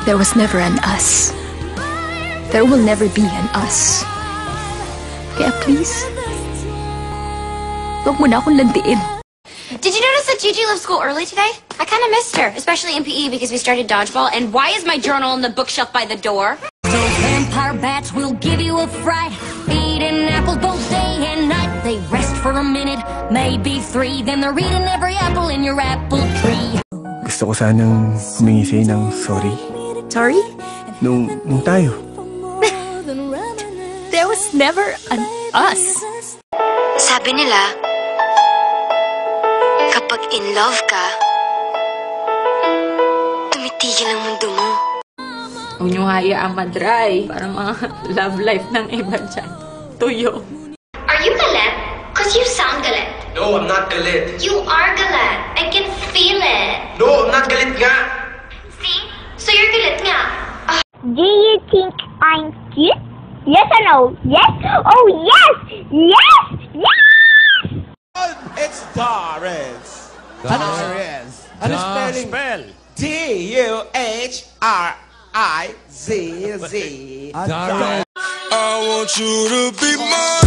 There was never an us. There will never be an us. Kaya please, huwag mo na akong landiin. Did you notice that Gigi left school early today? I kind of missed her, especially in PE because we started dodgeball. And why is my journal on the bookshelf by the door? Those vampire bats will give you a fright. Eating apples both day and night. They rest for a minute, maybe 3. Then they're eating every apple in your apple tree. Gusto ko sanang humingi sa'yo ng sorry. Sorry? Nung tayo. There was never an us. Sabi nila, kapag in love ka, tumitigil ang mundo mo. Huwag niyo hayaang madry. Parang mga love life ng iba dyan. Tuyo. Are you galit? Cause you sound galit. No, I'm not galit. You are galit. I can feel it. No, I'm not galit nga. See? So you're galit nga. Do you think I'm cute? Yes or no? Yes? Oh, yes! Yes! Yes! It's Doris. Doris. Ano spelling? D-U-H-R-I-Z-Z. I want you to be mine.